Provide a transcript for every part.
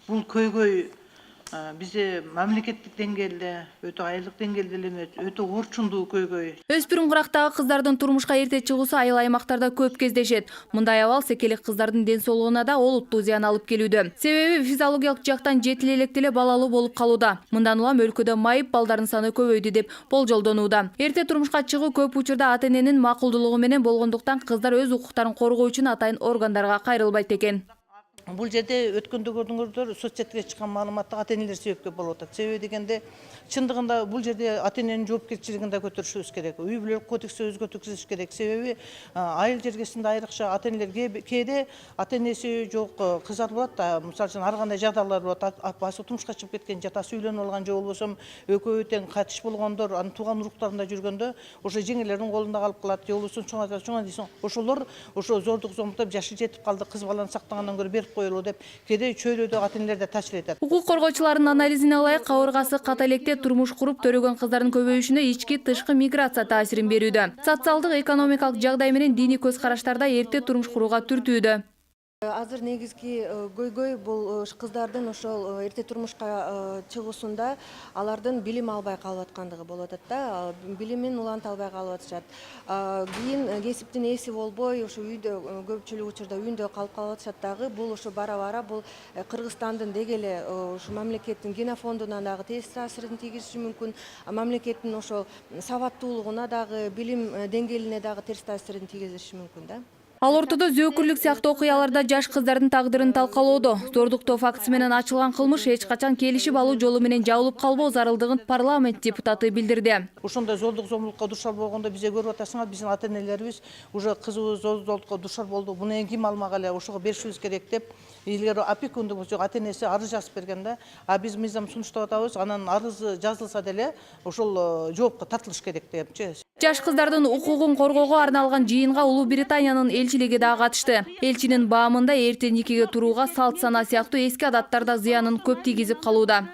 Бул көйгөй биze мамлекеттик деңгээлде, өтө айылдык деңгээлде эле эмес, өтө орчундуу көйгөй. Өспүрүм кырактагы кыздардын турмушка эрте чыгуусу айыл аймактарда көп кездешет. Мындай абал секелек кыздардын ден соолугуна да олуттуу зыян алып келүүдө. Себеби физиологиялык жактан жетил электе эле балалуу болуп калууда. Мындан улам өлкөдө майып балдардын саны көбөйдү деп болжолдонууда. Эрте турмушка чыгуу көп учурда ата-эненин макулдуулугу менен болгондуктан кыздар өз укуктарын коргоо үчүн атайын органдарга кайрылбайт экен. Бул жерде өткөндө көрдүңүздөр, соц четке чыккан маалыматта ата-энелер себепкер болуп атат. Себеби дегенде чындыгында бул жерде ата-эненин жоопкерчилигин да көтөрүшүбүз керек. Үй бүлөлүк кодексти өзгөртүшүбүз керек. Себеби айыл жергесинде айрыкча ата-энелер кээде ата-энеси жок кыздар болот да, мисалы үчүн ар кандай жагдайлар болот. Апасы турмушка чыгып кеткен, жатасы үйлөнүп алган же болбосо экөө тең кайтыш болгондор, анын тууган уруктарында жүргөндө ошо жеңелердин колунда калып калат, же болбосо чоң дейсиң. Ошолор ошо зордук зомбуктап жашы жетип калды, кыз баланы сактагандан көрө берип коелу деп кээде чөйрөдө ата-энелер да таасир этет. Укук коргоочулардын анализине ылайык, кабыргасы ката электе турмуш куруп төрөгөн кыздардын көбөйүшүнө ички-тышкы миграция таасирин берүүдө. Социалдык, экономикалык жагдай менен диний көз караштар да эрте турмуш курууга түртүүдө. Азыр негизги көйгөй бул кыздардын ошол эрте турмушка чыгуусунда алардын билим албай калып аткандыгы болуп атат да, билимин уланта албай калып атышат. Кийин кесиптин ээси болбой, ошо үйдө көпчүлүк учурда үйүндө калып атышат дагы. Бул ошо бара-бара бул Кыргызстандын деги эле ошо мамлекеттин генофондуна дагы терс таасирин тийгизиши мүмкүн. Мамлекеттин ошол сабаттуулугуна дагы, билим деңгээлине дагы терс таасирин тийгизиши мүмкүн да. Ал ортодо зөөкүрлүк сыяктуу окуяларда жаш кыздардын тагдырын талкалоодо. Зордуктоо фактысы менен ачылган кылмыш эч качан келишип алуу жолу менен жабылып калбоо зарылдыгын парламент депутаты билдирди. Ошондой зордук зомбулукка душар болгондо бизе көрүп атасыңар, биздин ата-энелерибиз уже кызыбыз зордуктукка душар болду, буну эми ким алмак эле, ошого беришибиз керек деп илгери опекундук жок ата-энеси арыз жазып берген да. А биз мыйзам сунуштап атабыз, анан арызы жазылса деле ошол жоопко тартылыш керек депчи. Жаш кыздардын укугун коргоого арналган жыйынга Улуу Британиянын элчилиги да катышты. Элчинин баамында эрте никеге турууга салт сана сыяктуу эски адаттар да зыянын көп тийгизип калууда.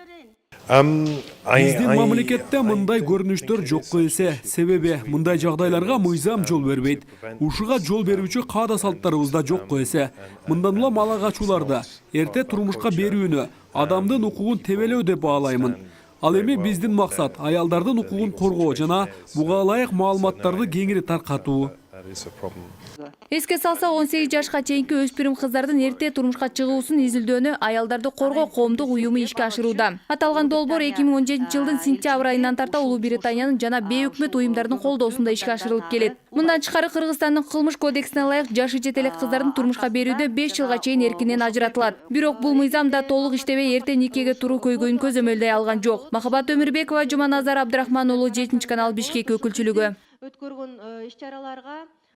Биздин мамлекетте мындай көрүнүштөр жокко эсе. Себеби мындай жагдайларга мыйзам жол бербейт. Ушуга жол берүүчү каада салттарыбыз да жокко эсе. Мындан улам ала качууларды, эрте турмушка берүүнү адамдын укугун тебелөө деп баалаймын. Ал эми биздин максат аялдардын укугун коргоо жана буга ылайык маалыматтарды кеңири таркатуу. Эске салса, 18 жашка чейинки өспүрүм кыздардын эрте турмушка чыгуусун изилдөөнү аялдарды коргоо коомдук уюму ишке ашырууда. Аталган долбоор 2017-жылдын сентябрь айынан тарта Улуу Британиянын жана бейөкмөт уюмдардын колдоосунда ишке ашырылып келет. Мындан тышкары Кыргызстандын кылмыш кодексине ылайык жашы жете элек кыздардын турмушка берүүдө 5 жылга чейин эркинен ажыратылат. Бирок бул мыйзам да толук иштебей эрте никеге туруу көйгөйүн көзөмөлдөй алган жок. Махабат Өмүрбекова, Жуманазар Абдрахман уулу, 7 канал, Бишкек өкүлчүлүгү. Өткөргөн иш-чараларга